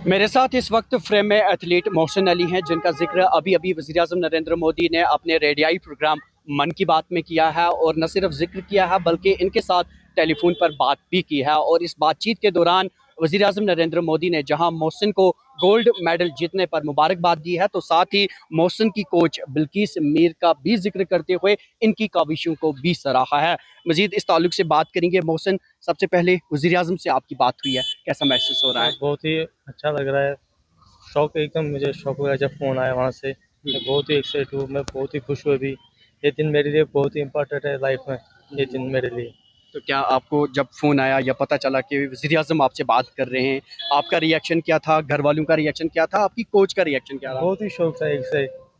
मेरे साथ इस वक्त फ्रेम में एथलीट मोहसिन अली हैं, जिनका जिक्र अभी अभी वज़ीर-ए-आज़म नरेंद्र मोदी ने अपने रेडियाई प्रोग्राम मन की बात में किया है। और न सिर्फ जिक्र किया है बल्कि इनके साथ टेलीफोन पर बात भी की है। और इस बातचीत के दौरान वज़ीर-ए-आज़म नरेंद्र मोदी ने जहां मोहसिन को गोल्ड मेडल जीतने पर मुबारकबाद दी है, तो साथ ही मोहसिन की कोच बिल्किस मीर का भी जिक्र करते हुए इनकी काविशों को भी सराहा है। मजीद इस ताल्लुक से बात करेंगे। मोहसिन, सबसे पहले वज़ीर-ए-आज़म से आपकी बात हुई है, कैसा महसूस हो रहा है? बहुत ही अच्छा लग रहा है। शौक एकदम मुझे शौक हुआ जब फ़ोन आया वहाँ से। मैं बहुत ही एक्साइट हूँ, मैं बहुत ही खुश हूँ। अभी ये दिन मेरे लिए बहुत ही इम्पोर्टेंट है लाइफ में, ये दिन मेरे लिए। तो क्या आपको जब फ़ोन आया या पता चला कि वज़ीर-ए-आज़म आपसे बात कर रहे हैं, आपका रिएक्शन क्या था? घर वालों का रिएक्शन क्या था? आपकी कोच का रिएक्शन क्या रहा? बहुत ही शौक था,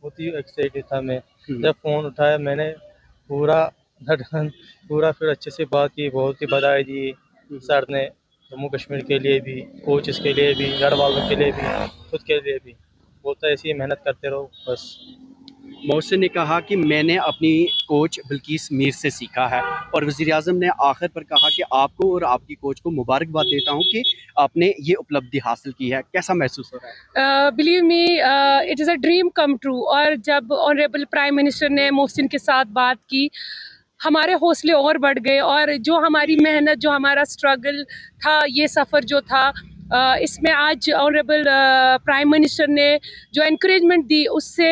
बहुत ही एक्साइटेड था मैं। जब फ़ोन उठाया मैंने पूरा धड़कन पूरा फिर अच्छे से बात की, बहुत ही बधाई दी सर ने, जम्मू कश्मीर के लिए भी, कोचेस के लिए भी, घर वालों के लिए भी, खुद के लिए भी। बोलता ऐसी ही मेहनत करते रहो बस। मोहसिन ने कहा कि मैंने अपनी कोच बिल्किस मीर से सीखा है। और वज़ीर-ए-आज़म ने आखिर पर कहा कि आपको और आपकी कोच को मुबारकबाद देता हूं कि आपने ये उपलब्धि हासिल की है। कैसा महसूस हो रहा है? Believe me, it is a dream come true. और जब ऑनरेबल प्राइम मिनिस्टर ने मोहसिन के साथ बात की, हमारे हौसले और बढ़ गए। और जो हमारी मेहनत, जो हमारा स्ट्रगल था, ये सफ़र जो था, इसमें आज ऑनरेबल प्राइम मिनिस्टर ने जो एनकरेजमेंट दी, उससे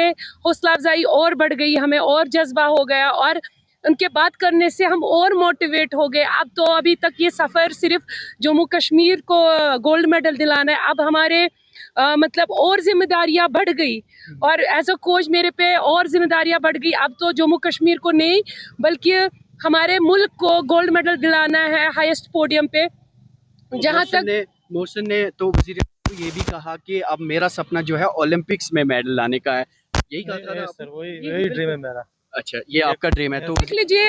हौसला अफजाई और बढ़ गई, हमें और जज्बा हो गया। और उनके बात करने से हम और मोटिवेट हो गए। अब तो अभी तक ये सफ़र सिर्फ जम्मू कश्मीर को गोल्ड मेडल दिलाना है, अब हमारे मतलब और जिम्मेदारियां बढ़ गई। और एज अ कोच मेरे पे और जिम्मेदारियां बढ़ गई। अब तो जम्मू कश्मीर को नहीं बल्कि हमारे मुल्क को गोल्ड मेडल दिलाना है हाईएस्ट पोडियम पे। जहां तक मोहसिन ने तो वज़ीर को ये भी कहा कि अब मेरा सपना जो है ओलंपिक्स में मेडल लाने का है। यही कहा था ना सर, वही ड्रीम है मेरा। अच्छा, ये आपका ड्रीम है। तो देख लीजिए,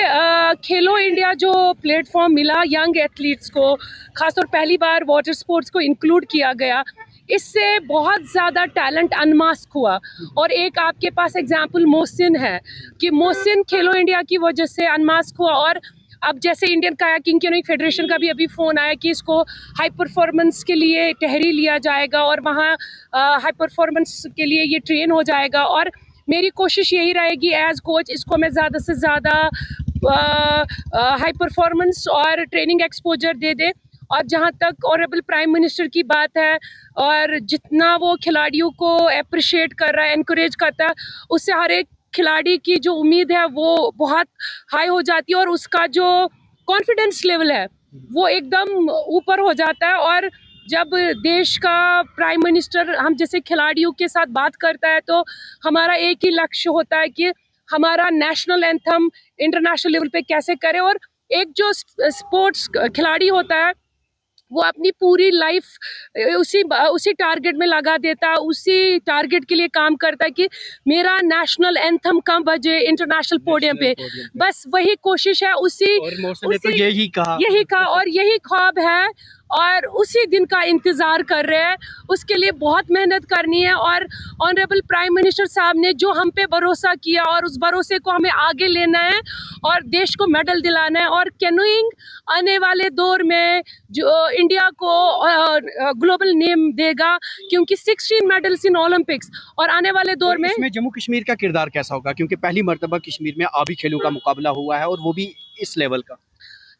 खेलो इंडिया जो प्लेटफॉर्म मिला यंग एथलीट्स को, खासतौर पहली बार वाटर स्पोर्ट्स को इंक्लूड किया गया, इससे बहुत ज़्यादा टैलेंट अनमास्क हुआ। और एक आपके पास एग्जांपल मोहसिन है कि मोहसिन खेलो इंडिया की वजह से अनमास्क हुआ। और अब जैसे इंडियन कायाकिंग फेडरेशन का भी अभी फ़ोन आया कि इसको हाई परफॉर्मेंस के लिए टहरी लिया जाएगा और वहाँ हाई परफॉर्मेंस के लिए ये ट्रेन हो जाएगा। और मेरी कोशिश यही रहेगी एज कोच, इसको मैं ज़्यादा से ज़्यादा हाई परफॉर्मेंस और ट्रेनिंग एक्सपोजर दे दे। और जहाँ तक ऑनरेबल प्राइम मिनिस्टर की बात है, और जितना वो खिलाड़ियों को अप्रिशिएट कर रहा है, इनकरेज करता है, उससे हर एक खिलाड़ी की जो उम्मीद है वो बहुत हाई हो जाती है। और उसका जो कॉन्फिडेंस लेवल है वो एकदम ऊपर हो जाता है। और जब देश का प्राइम मिनिस्टर हम जैसे खिलाड़ियों के साथ बात करता है, तो हमारा एक ही लक्ष्य होता है कि हमारा नेशनल एंथम इंटरनेशनल लेवल पे कैसे करें। और एक जो स्पोर्ट्स खिलाड़ी होता है वो अपनी पूरी लाइफ उसी टारगेट में लगा देता है, उसी टारगेट के लिए काम करता है कि मेरा नेशनल एंथम कब बजे इंटरनेशनल पोडियम पे। बस वही कोशिश है, तो यही कहा और यही ख्वाब है। और उसी दिन का इंतज़ार कर रहे हैं, उसके लिए बहुत मेहनत करनी है। और ऑनरेबल प्राइम मिनिस्टर साहब ने जो हम पे भरोसा किया, और उस भरोसे को हमें आगे लेना है और देश को मेडल दिलाना है। और कैनोइंग आने वाले दौर में जो इंडिया को ग्लोबल नेम देगा, क्योंकि 16 मेडल्स इन ओलंपिक्स। और आने वाले दौर में इसमें जम्मू कश्मीर का किरदार कैसा होगा, क्योंकि पहली मर्तबा कश्मीर में आबी खेलों का मुकाबला हुआ है और वो भी इस लेवल का।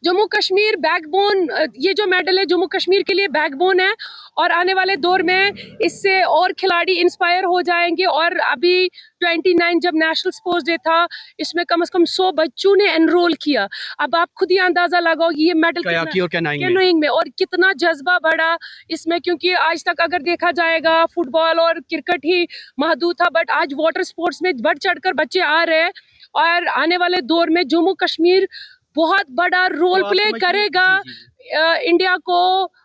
जम्मू कश्मीर बैकबोन, ये जो मेडल है जम्मू कश्मीर के लिए बैकबोन है। और आने वाले दौर में इससे और खिलाड़ी इंस्पायर हो जाएंगे। और अभी 29 जब नेशनल स्पोर्ट्स डे था, इसमें कम से कम 100 बच्चों ने एनरोल किया। अब आप खुद ही अंदाज़ा लगाओ कि ये मेडल कैनोइंग में और कितना जज्बा बढ़ा इसमें। क्योंकि आज तक अगर देखा जाएगा फुटबॉल और क्रिकेट ही महदूद था, बट आज वाटर स्पोर्ट्स में बढ़ चढ़कर बच्चे आ रहे हैं। और आने वाले दौर में जम्मू कश्मीर बहुत बड़ा रोल प्ले करेगा इंडिया को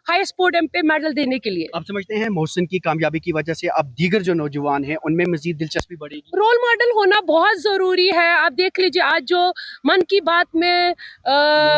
हाईएस्ट पोडियम पे मेडल देने के लिए। आप समझते हैं मोहसिन की कामयाबी की वजह से अब दीगर जो नौजवान हैं उनमें मजीद दिलचस्पी बढ़ेगी? रोल मॉडल होना बहुत ज़रूरी है। आप देख लीजिए, आज जो मन की बात में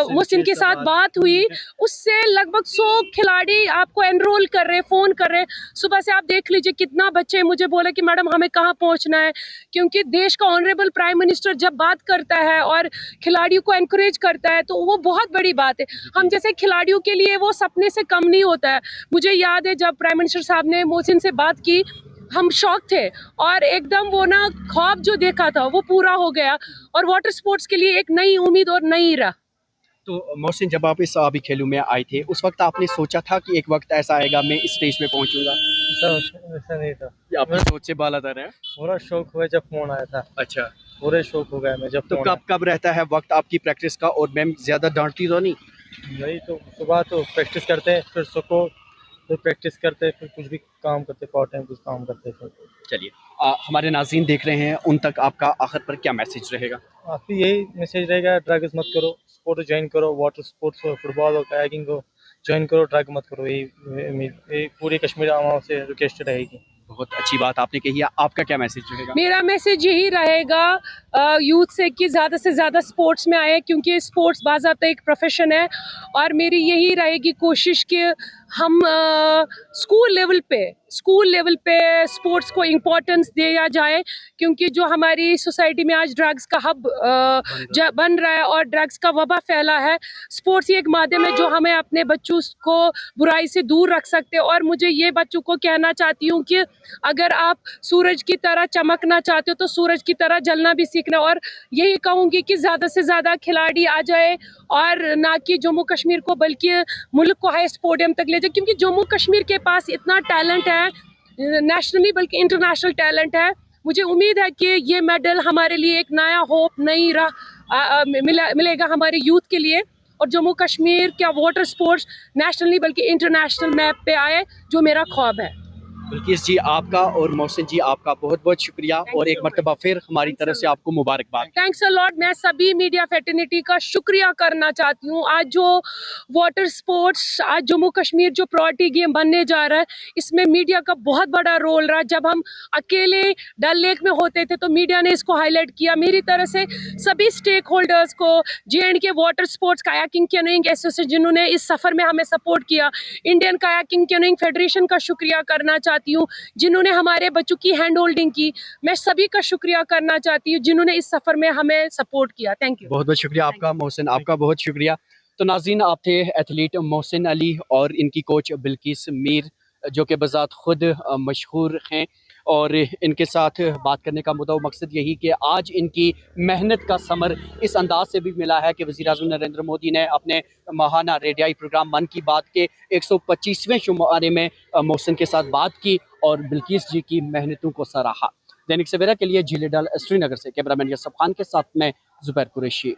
मोहसिन के साथ बात हुई, उससे लगभग 100 खिलाड़ी आपको एनरोल कर रहे, फ़ोन कर रहे। सुबह से आप देख लीजिए कितना बच्चे मुझे बोले कि मैडम हमें कहाँ पहुँचना है। क्योंकि देश का ऑनरेबल प्राइम मिनिस्टर जब बात करता है और खिलाड़ियों को एनकरेज करता है, तो वो बहुत बड़ी बात है। हम जैसे खिलाड़ियों के लिए वो सपने से कम नहीं होता है। मुझे याद है जब प्राइम मिनिस्टर साहब ने मोहसिन से बात की, हम शॉक थे और एकदम वो ना ख्वाब जो देखा था वो पूरा हो गया और वाटर स्पोर्ट्स के लिए एक नई उम्मीद और नई राह। तो मोहसिन, जब आप इस अभी खेलों में आए थे उस वक्त आपने सोचा था कि एक वक्त ऐसा आएगा मैं इस स्टेज पे पहुंचूंगा? ऐसा नहीं था, या आपने सोच से बाला था रहे? पूरा शौक हुआ जब फोन आया था। अच्छा, पूरे शौक हो गया मैं जब तो फोन कब कब रहता है वक्त आपकी प्रैक्टिस का और मैम ज्यादा डांटती तो नहीं? आया। नहीं तो सुबह तो प्रैक्टिस करते हैं, फिर सुबह फिर प्रैक्टिस करते हैं, फिर कुछ भी काम करते, पार्ट टाइम कुछ काम करते हैं। चलिए, हमारे नाज़रीन देख रहे हैं, उन तक आपका आखिर पर क्या मैसेज रहेगा? आपकी यही मैसेज रहेगा, ड्रग्स मत करो, स्पोर्ट ज्वाइन करो, वाटर स्पोर्ट्स हो, फुटबॉल हो, कायाकिंग हो, ज्वाइन करो, ड्रग मत करो। यही पूरी कश्मीर आवाम से रिक्वेस्ट रहेगी। बहुत अच्छी बात आपने कही है, आपका क्या मैसेज रहेगा? मेरा मैसेज यही रहेगा यूथ से कि ज़्यादा से ज़्यादा स्पोर्ट्स में आए, क्योंकि स्पोर्ट्स बाज़ाब्ता एक प्रोफेशन है। और मेरी यही रहेगी कोशिश कि हम स्कूल लेवल पे स्पोर्ट्स को इम्पोर्टेंस दिया जाए, क्योंकि जो हमारी सोसाइटी में आज ड्रग्स का हब बन रहा है और ड्रग्स का वबा फैला है, स्पोर्ट्स ही एक माध्यम है जो हमें अपने बच्चों को बुराई से दूर रख सकते हैं। और मुझे ये बच्चों को कहना चाहती हूँ कि अगर आप सूरज की तरह चमकना चाहते हो तो सूरज की तरह जलना भी सीखना। और यही कहूँगी कि ज़्यादा से ज़्यादा खिलाड़ी आ जाए और ना कि जम्मू कश्मीर को बल्कि मुल्क को हाईएस्ट पोडियम तक ले जाए, क्योंकि जम्मू कश्मीर के पास इतना टैलेंट है, नेशनली बल्कि इंटरनेशनल टैलेंट है। मुझे उम्मीद है कि ये मेडल हमारे लिए एक नया होप, नई राह मिलेगा हमारे यूथ के लिए, और जम्मू कश्मीर का वाटर स्पोर्ट्स नेशनली बल्कि इंटरनेशनल मैप पे आए, जो मेरा ख्वाब है। बिल्किस जी आपका और मोहसिन जी आपका बहुत बहुत शुक्रिया और एक मरतबा फिर हमारी तरफ से आपको मुबारकबाद। Thanks a lot. मैं सभी मीडिया फेटर्निटी का शुक्रिया करना चाहती हूँ। आज जो वाटर स्पोर्ट्स, आज जम्मू कश्मीर जो प्रायोरिटी गेम बनने जा रहा है, इसमें मीडिया का बहुत बड़ा रोल रहा। जब हम अकेले डल लेक में होते थे तो मीडिया ने इसको हाईलाइट किया। मेरी तरह से सभी स्टेक होल्डर्स को, JNK water sports kayaking canoeing association जिन्होंने इस सफ़र में हमें सपोर्ट किया, इंडियन कायाकिंग कैनोइंग फेडरेशन का शुक्रिया करना चाहती हूँ जिन्होंने हमारे बच्चों की हैंड होल्डिंग की। मैं सभी का शुक्रिया करना चाहती हूँ जिन्होंने इस सफ़र में हमें सपोर्ट किया। Thank you. बहुत बहुत शुक्रिया आपका मोहसिन, आपका बहुत शुक्रिया। तो नाज़रीन, आप थे एथलीट मोहसिन अली और इनकी कोच बिल्किस मीर, जो कि बज़ात खुद मशहूर हैं। और इनके साथ बात करने का मुद्दा मकसद यही कि आज इनकी मेहनत का समर इस अंदाज से भी मिला है कि वज़ीर-ए-आज़म नरेंद्र मोदी ने अपने माहाना रेडियाई प्रोग्राम मन की बात के 125वें शुमारे में मोहसिन के साथ बात की और बिल्किस जी की मेहनतों को सराहा। दैनिक सवेरा के लिए झीलेडल श्रीनगर से कैमरामैन यसफ खान के साथ में ज़ुबैर कुरैशी।